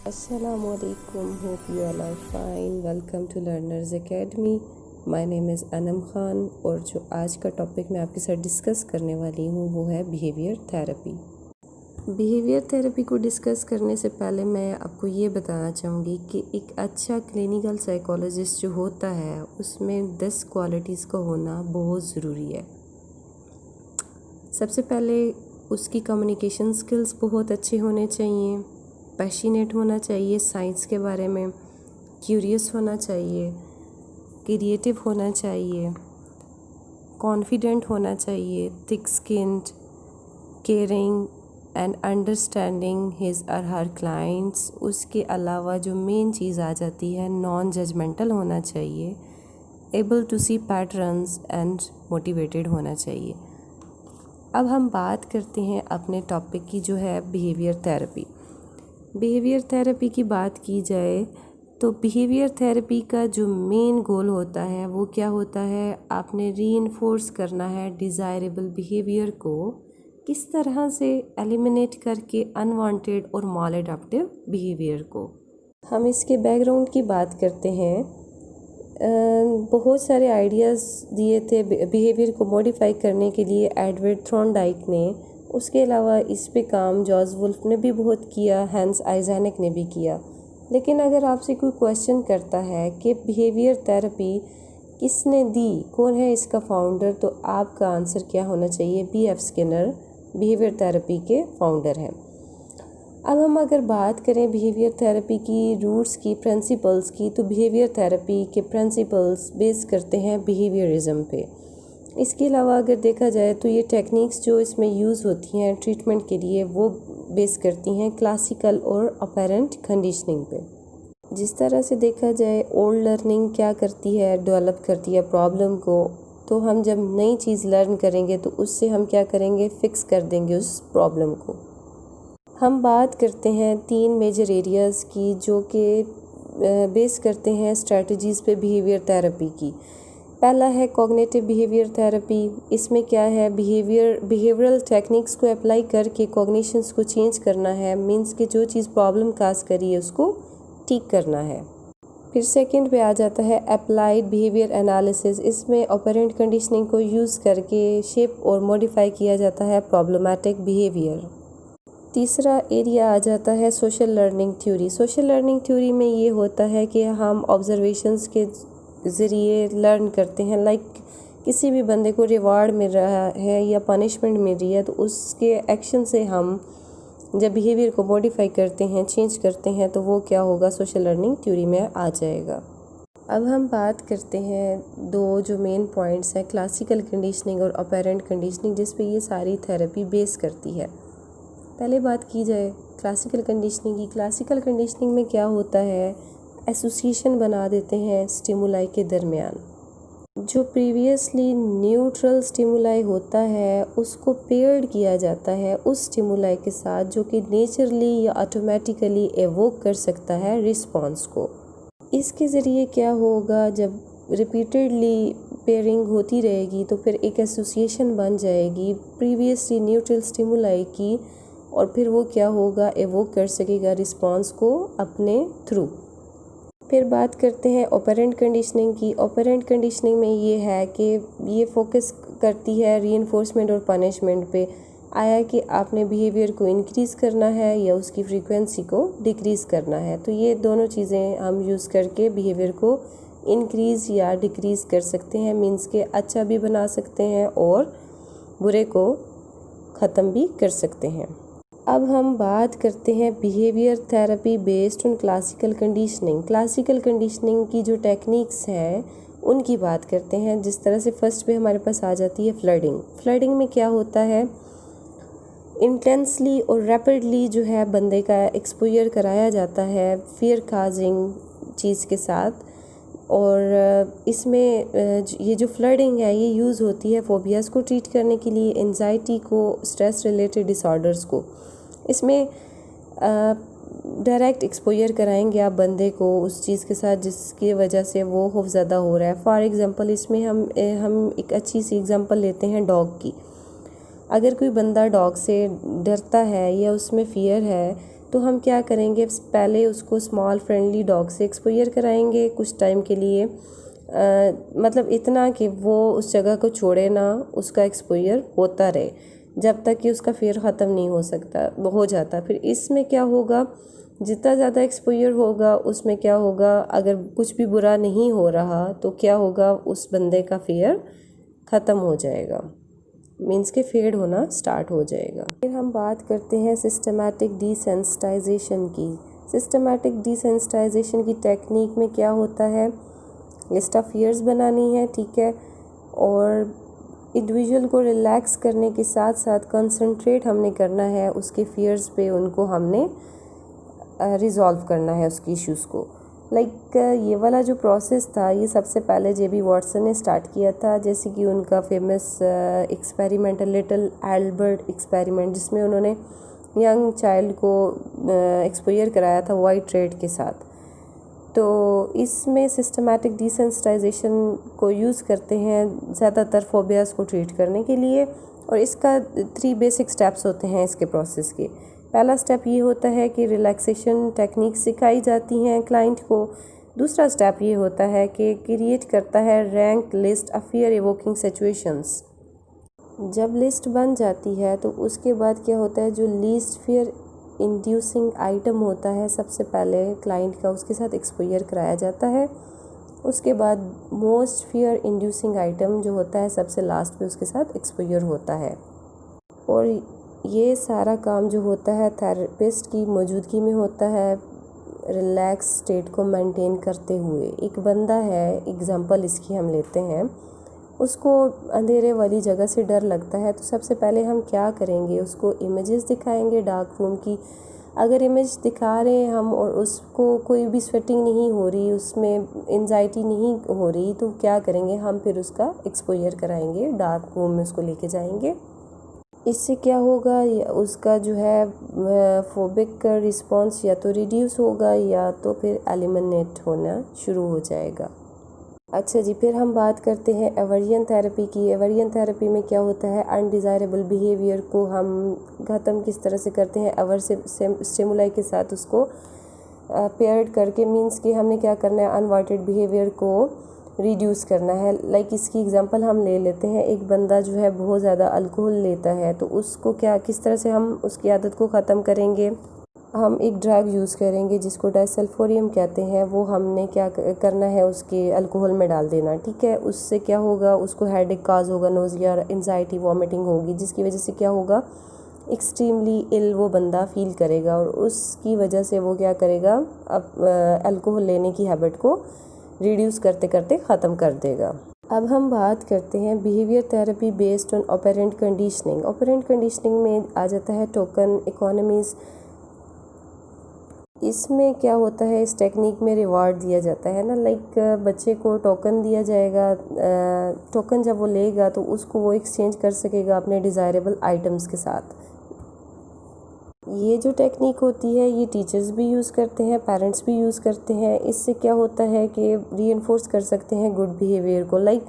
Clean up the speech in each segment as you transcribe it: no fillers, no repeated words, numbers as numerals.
Assalamualaikum. Hope you all are fine. Welcome to Learners Academy. My name is Anam Khan और जो आज का topic मैं आपके साथ डिस्कस करने वाली हूँ वो है बिहेवियर थेरेपी। बिहेवियर थेरेपी को डिस्कस करने से पहले मैं आपको ये बताना चाहूँगी कि एक अच्छा क्लिनिकल साइकोलॉजिस्ट जो होता है उसमें 10 क्वालिटीज़ का होना बहुत ज़रूरी है। सबसे पहले उसकी कम्युनिकेशन स्किल्स बहुत अच्छे होने चाहिए, पैशनेट होना चाहिए साइंस के बारे में, क्यूरियस होना चाहिए, क्रिएटिव होना चाहिए, कॉन्फिडेंट होना चाहिए, thick skinned, caring and understanding his और हर क्लाइंट्स। उसके अलावा जो मेन चीज़ आ जाती है नॉन जजमेंटल होना चाहिए, able to see patterns and motivated होना चाहिए। अब हम बात करते हैं अपने टॉपिक की जो है बिहेवियर थेरेपी। बिहेवियर थेरेपी की बात की जाए तो बिहेवियर थेरेपी का जो मेन गोल होता है वो क्या होता है, आपने रीइंफोर्स करना है डिज़ायरेबल बिहेवियर को, किस तरह से एलिमिनेट करके अनवांटेड और मालएडॉप्टिव बिहेवियर को। हम इसके बैकग्राउंड की बात करते हैं। बहुत सारे आइडियाज़ दिए थे बिहेवियर को मॉडिफाई करने के लिए एडवर्ड थॉर्नडाइक ने। उसके अलावा इस पे काम जॉर्ज वुल्फ ने भी बहुत किया, हैंस आइजैक ने भी किया। लेकिन अगर आपसे कोई क्वेश्चन करता है कि बिहेवियर थेरेपी किसने दी, कौन है इसका फाउंडर, तो आपका आंसर क्या होना चाहिए, B.F. स्किनर बिहेवियर थेरेपी के फाउंडर हैं। अब हम अगर बात करें बिहेवियर थेरेपी की रूट्स की, प्रिंसिपल्स की, तो बिहेवियर थेरेपी के प्रिंसिपल्स बेस करते हैं बिहेवियरिज्म पे। इसके अलावा अगर देखा जाए तो ये टेक्निक्स जो इसमें यूज़ होती हैं ट्रीटमेंट के लिए वो बेस करती हैं क्लासिकल और अपरेंट कंडीशनिंग पे। जिस तरह से देखा जाए ओल्ड लर्निंग क्या करती है, डेवलप करती है प्रॉब्लम को, तो हम जब नई चीज़ लर्न करेंगे तो उससे हम क्या करेंगे, फिक्स कर देंगे उस प्रॉब्लम को। हम बात करते हैं 3 मेजर एरियाज़ की जो कि बेस करते हैं स्ट्रेटजीज़ पे बिहेवियर थेरेपी की। पहला है कॉग्निटिव बिहेवियर थेरेपी। इसमें क्या है, बिहेवियरल टेक्निक्स को अप्लाई करके कॉग्निशंस को चेंज करना है, मींस कि जो चीज़ प्रॉब्लम काज करी है उसको ठीक करना है। फिर सेकंड पे आ जाता है अप्लाइड बिहेवियर एनालिसिस। इसमें ऑपरेंट कंडीशनिंग को यूज़ करके शेप और मॉडिफाई किया जाता है प्रॉब्लमेटिक बिहेवियर। तीसरा एरिया आ जाता है social learning theory. Social learning theory में ये होता है कि हम ऑब्जर्वेशंस के ज़रिए लर्न करते हैं। लाइक किसी भी बंदे को रिवार्ड मिल रहा है या पनिशमेंट मिल रही है तो उसके एक्शन से हम जब बिहेवियर को मॉडिफाई करते हैं, चेंज करते हैं, तो वो क्या होगा, सोशल लर्निंग थ्योरी में आ जाएगा। अब हम बात करते हैं 2 जो मेन पॉइंट्स हैं, क्लासिकल कंडीशनिंग और अपरेंट कंडीशनिंग, जिस पे ये सारी थेरेपी बेस करती है। पहले बात की जाए क्लासिकल कंडीशनिंग की। क्लासिकल कंडीशनिंग में क्या होता है, एसोसिएशन बना देते हैं स्टिमुलाई के दरमियान। जो प्रीवियसली न्यूट्रल स्टिमुलाई होता है उसको पेयर्ड किया जाता है उस स्टिमुलाई के साथ जो कि नेचुरली या ऑटोमेटिकली एवोक कर सकता है रिस्पॉन्स को। इसके ज़रिए क्या होगा, जब रिपीटेडली पेयरिंग होती रहेगी तो फिर एक एसोसिएशन बन जाएगी प्रीवियसली न्यूट्रल स्टिमुलाई की, और फिर वो क्या होगा, एवोक कर सकेगा रिस्पॉन्स को अपने थ्रू। फिर बात करते हैं ऑपरेंट कंडीशनिंग की। ऑपरेंट कंडीशनिंग में ये है कि ये फोकस करती है रीइंफोर्समेंट और पनिशमेंट पे। आया कि आपने बिहेवियर को इंक्रीज़ करना है या उसकी फ्रीक्वेंसी को डिक्रीज़ करना है, तो ये दोनों चीज़ें हम यूज़ करके बिहेवियर को इंक्रीज़ या डिक्रीज़ कर सकते हैं। मीन्स के अच्छा भी बना सकते हैं और बुरे को ख़त्म भी कर सकते हैं। अब हम बात करते हैं behaviour therapy based on classical conditioning. Classical conditioning की जो टेक्निक्स हैं उनकी बात करते हैं। जिस तरह से फर्स्ट पे हमारे पास आ जाती है फ्लडिंग। फ्लडिंग में क्या होता है, इंटेंसली और रैपिडली जो है बंदे का एक्सपोजर कराया जाता है फियर काजिंग चीज़ के साथ, और इसमें ये जो फ्लडिंग है ये यूज़ होती है फोबियाज़ को ट्रीट करने के लिए, एंजाइटी को, स्ट्रेस रिलेटेड डिसऑर्डर्स को। इसमें डायरेक्ट एक्सपोजर कराएंगे आप बंदे को उस चीज़ के साथ जिसकी वजह से वो खौफज़दा हो रहा है। फॉर एग्ज़ाम्पल इसमें हम एक अच्छी सी एग्ज़ाम्पल लेते हैं डॉग की। अगर कोई बंदा डॉग से डरता है या उसमें फ़ियर है तो हम क्या करेंगे, पहले उसको स्मॉल फ्रेंडली डॉग से एक्सपोजर कराएंगे कुछ टाइम के लिए, मतलब इतना कि वो उस जगह को छोड़े ना, उसका एक्सपोजर होता रहे जब तक कि उसका फियर ख़त्म नहीं हो जाता। फिर इसमें क्या होगा, जितना ज़्यादा एक्सपोजर होगा उसमें क्या होगा, अगर कुछ भी बुरा नहीं हो रहा तो क्या होगा, उस बंदे का फियर ख़त्म हो जाएगा, मीन्स के फेड होना स्टार्ट हो जाएगा। फिर हम बात करते हैं सिस्टमैटिक डिसेंसिटाइजेशन की। सिस्टमैटिक डिसेंसिटाइजेशन की टेक्निक में क्या होता है, लिस्ट ऑफ फियर्स बनानी है, ठीक है, और इंडिविजुअल को रिलैक्स करने के साथ साथ कंसंट्रेट हमने करना है उसके फियर्स पे, उनको हमने रिज़ॉल्व करना है उसकी इश्यूज़ को। लाइक ये वाला जो प्रोसेस था ये सबसे पहले जे बी वॉटसन ने स्टार्ट किया था, जैसे कि उनका famous experiment little Albert experiment, जिसमें उन्होंने यंग चाइल्ड को एक्सपोजर कराया था वाइट रेट के साथ। तो इसमें सिस्टमैटिक डिसेंसिटाइजेशन को यूज़ करते हैं ज़्यादातर फोबियाज़ को ट्रीट करने के लिए, और इसका 3 बेसिक स्टेप्स होते हैं इसके प्रोसेस के। पहला स्टेप ये होता है कि रिलैक्सेशन टेक्निक सिखाई जाती हैं क्लाइंट को। दूसरा स्टेप ये होता है कि क्रिएट करता है rank list of fear evoking situations. जब लिस्ट बन जाती है तो उसके बाद क्या होता है, जो लीस्ट फियर इंड्यूसिंग आइटम होता है सबसे पहले क्लाइंट का उसके साथ एक्सपोजर कराया जाता है। उसके बाद मोस्ट फियर इंड्यूसिंग आइटम जो होता है सबसे लास्ट पे उसके साथ एक्सपोजर होता है। और ये सारा काम जो होता है थेरेपिस्ट की मौजूदगी में होता है, रिलैक्स स्टेट को मेंटेन करते हुए। एक बंदा है, एग्जांपल इसकी हम लेते हैं, उसको अंधेरे वाली जगह से डर लगता है, तो सबसे पहले हम क्या करेंगे, उसको इमेजेस दिखाएंगे डार्क रूम की। अगर इमेज दिखा रहे हैं हम और उसको कोई भी स्वेटिंग नहीं हो रही, उसमें एंजाइटी नहीं हो रही, तो क्या करेंगे हम, फिर उसका एक्सपोजर कराएंगे, डार्क रूम में उसको लेके जाएंगे। इससे क्या होगा, उसका जो है फोबिक रिस्पॉन्स या तो रिड्यूस होगा या तो फिर एलिमिनेट होना शुरू हो जाएगा। अच्छा जी, फिर हम बात करते हैं एवर्जन थेरेपी की। एवर्जन थेरेपी में क्या होता है, अनडिज़ायरेबल बिहेवियर को हम ख़त्म किस तरह से करते हैं, अवर्सिव स्टिमुलाई के साथ उसको पेयर्ड करके, मींस कि हमने क्या करना है, अनवांटेड बिहेवियर को रिड्यूस करना है। लाइक इसकी एग्जांपल हम ले लेते हैं, एक बंदा जो है बहुत ज़्यादा अल्कोहल लेता है, तो उसको क्या, किस तरह से हम उसकी आदत को ख़त्म करेंगे, हम एक ड्रग यूज़ करेंगे जिसको डाइसल्फोरियम कहते हैं, वो हमने क्या करना है, उसके अल्कोहल में डाल देना, ठीक है। उससे क्या होगा, उसको हेडेक काज होगा, नोज़िया, एंजाइटी, वॉमिटिंग होगी, जिसकी वजह से क्या होगा, एक्सट्रीमली इल वो बंदा फील करेगा, और उसकी वजह से वो क्या करेगा, अब अल्कोहल लेने की हैबिट को रिड्यूस करते करते ख़त्म कर देगा। अब हम बात करते हैं behaviour therapy based on operant conditioning. Operant conditioning में आ जाता है टोकन इकोनॉमीज़। इसमें क्या होता है, इस टेक्निक में रिवार्ड दिया जाता है ना, लाइक बच्चे को टोकन दिया जाएगा, टोकन जब वो लेगा तो उसको वो एक्सचेंज कर सकेगा अपने डिज़ायरेबल आइटम्स के साथ। ये जो टेक्निक होती है ये टीचर्स भी यूज़ करते हैं, पेरेंट्स भी यूज़ करते हैं। इससे क्या होता है कि रीइंफोर्स कर सकते हैं गुड बिहेवियर को। लाइक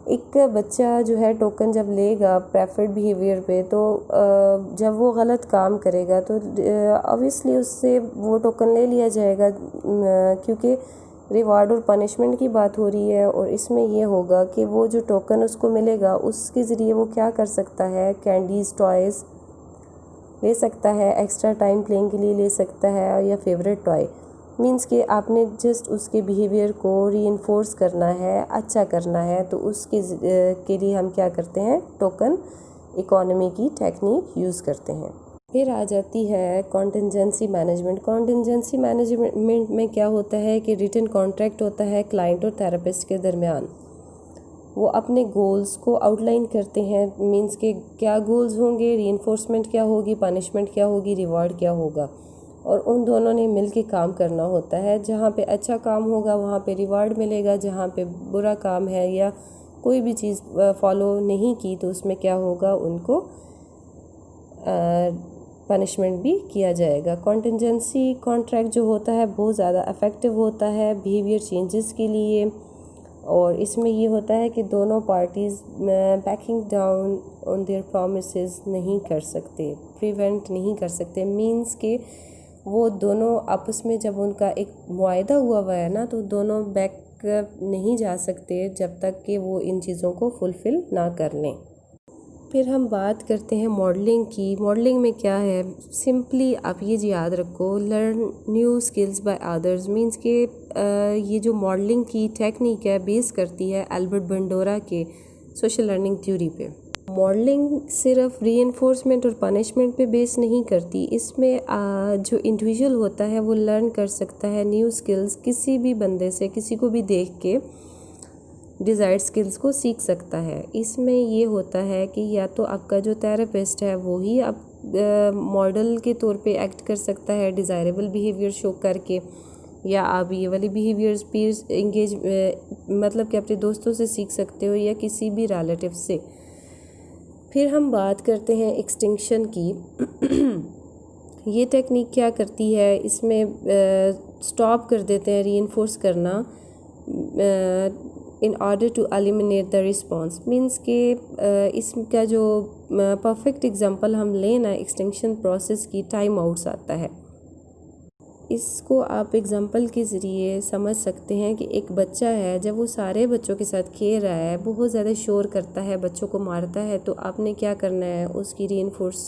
एक बच्चा जो है टोकन जब लेगा प्रेफर्ड बिहेवियर पे, तो जब वो गलत काम करेगा तो ऑब्वियसली उससे वो टोकन ले लिया जाएगा, क्योंकि रिवार्ड और पनिशमेंट की बात हो रही है। और इसमें ये होगा कि वो जो टोकन उसको मिलेगा उसके ज़रिए वो क्या कर सकता है, कैंडीज़, टॉयज़ ले सकता है, एक्स्ट्रा टाइम प्लेइंग के लिए ले सकता है, या फेवरेट टॉय। मींस कि आपने जस्ट उसके बिहेवियर को रीइंफोर्स करना है, अच्छा करना है, तो उसके के लिए हम क्या करते हैं, टोकन इकोनॉमी की टेक्निक यूज़ करते हैं। फिर आ जाती है कॉन्टिजेंसी मैनेजमेंट। कॉन्टिजेंसी मैनेजमेंट में क्या होता है कि रिटन कॉन्ट्रैक्ट होता है क्लाइंट और थेरेपिस्ट के दरमियान। वो अपने गोल्स को आउटलाइन करते हैं, मींस के क्या गोल्स होंगे, रीइंफोर्समेंट क्या होगी, पनिशमेंट क्या होगी, रिवार्ड क्या होगा, और उन दोनों ने मिल के काम करना होता है। जहाँ पे अच्छा काम होगा वहाँ पे रिवार्ड मिलेगा, जहाँ पे बुरा काम है या कोई भी चीज़ फॉलो नहीं की तो उसमें क्या होगा, उनको पनिशमेंट भी किया जाएगा। कॉन्टिजेंसी कॉन्ट्रैक्ट जो होता है बहुत ज़्यादा इफ़ेक्टिव होता है बिहेवियर चेंजेस के लिए, और इसमें ये होता है कि दोनों parties banking down on their promises नहीं कर सकते, प्रिवेंट नहीं कर सकते। मींस के वो दोनों आपस में जब उनका एक मुआहदा हुआ है ना, तो दोनों बैक नहीं जा सकते जब तक कि वो इन चीज़ों को फुलफ़िल ना कर लें। फिर हम बात करते हैं मॉडलिंग की। मॉडलिंग में क्या है, सिंपली आप ये याद रखो, learn new skills by others means के ये जो मॉडलिंग की टेक्निक है बेस करती है एल्बर्ट बंडोरा के सोशल लर्निंग थ्योरी पे। मॉडलिंग सिर्फ रीइंफोर्समेंट और पनिशमेंट पे बेस नहीं करती, इसमें जो इंडिविजुअल होता है वो लर्न कर सकता है न्यू स्किल्स किसी भी बंदे से, किसी को भी देख के डिज़ायर्ड स्किल्स को सीख सकता है। इसमें ये होता है कि या तो आपका जो थेरेपिस्ट है वो ही आप मॉडल के तौर पे एक्ट कर सकता है डिज़ायरेबल बिहेवियर शो करके, या आप ये वाली बिहेवियर्स पीयर्स इंगेज मतलब कि अपने दोस्तों से सीख सकते हो या किसी भी रिलेटिव से। फिर हम बात करते हैं एक्सटिंक्शन की। ये टेक्निक क्या करती है, इसमें स्टॉप कर देते हैं रीइंफोर्स करना in order to eliminate the response means के इसका जो परफेक्ट एग्जांपल हम लें ना एक्सटिंक्शन प्रोसेस की, टाइम आउट्स आता है। इसको आप एग्जांपल के ज़रिए समझ सकते हैं कि एक बच्चा है, जब वो सारे बच्चों के साथ खेल रहा है, बहुत ज़्यादा शोर करता है, बच्चों को मारता है, तो आपने क्या करना है, उसकी रीइंफोर्स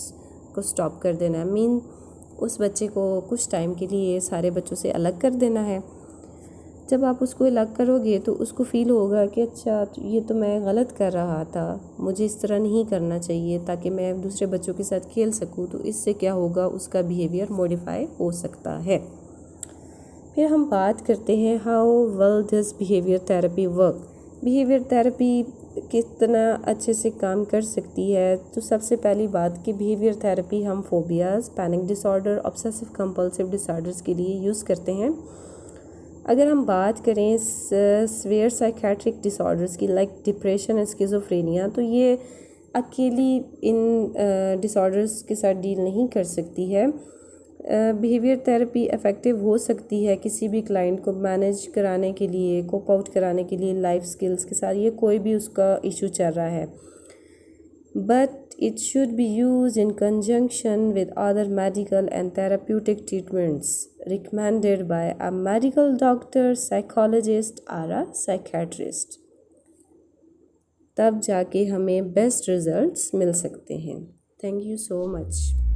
को स्टॉप कर देना है। मीन उस बच्चे को कुछ टाइम के लिए सारे बच्चों से अलग कर देना है। जब आप उसको अलग करोगे तो उसको फ़ील होगा कि अच्छा ये तो मैं गलत कर रहा था, मुझे इस तरह नहीं करना चाहिए, ताकि मैं दूसरे बच्चों के साथ खेल सकूं। तो इससे क्या होगा, उसका बिहेवियर मॉडिफाई हो सकता है। फिर हम बात करते हैं how well this behaviour therapy work. Behaviour therapy कितना अच्छे से काम कर सकती है। तो सबसे पहली बात कि बिहेवियर थेरेपी हम phobias, panic disorder, obsessive compulsive disorders के लिए यूज़ करते हैं। अगर हम बात करें सीवियर साइकेट्रिक डिसऑर्डर्स की लाइक डिप्रेशन एंड स्किज़ोफ्रेनिया, तो ये अकेली इन डिसऑर्डर्स के साथ डील नहीं कर सकती है। बिहेवियर थेरेपी इफ़ेक्टिव हो सकती है किसी भी क्लाइंट को मैनेज कराने के लिए, कोप आउट कराने के लिए लाइफ स्किल्स के साथ, ये कोई भी उसका इशू चल रहा है। But it should be used in conjunction with other medical and therapeutic treatments recommended by a medical doctor, psychologist or a psychiatrist. तब जाके हमें बेस्ट रिजल्ट्स मिल सकते हैं। Thank you so much.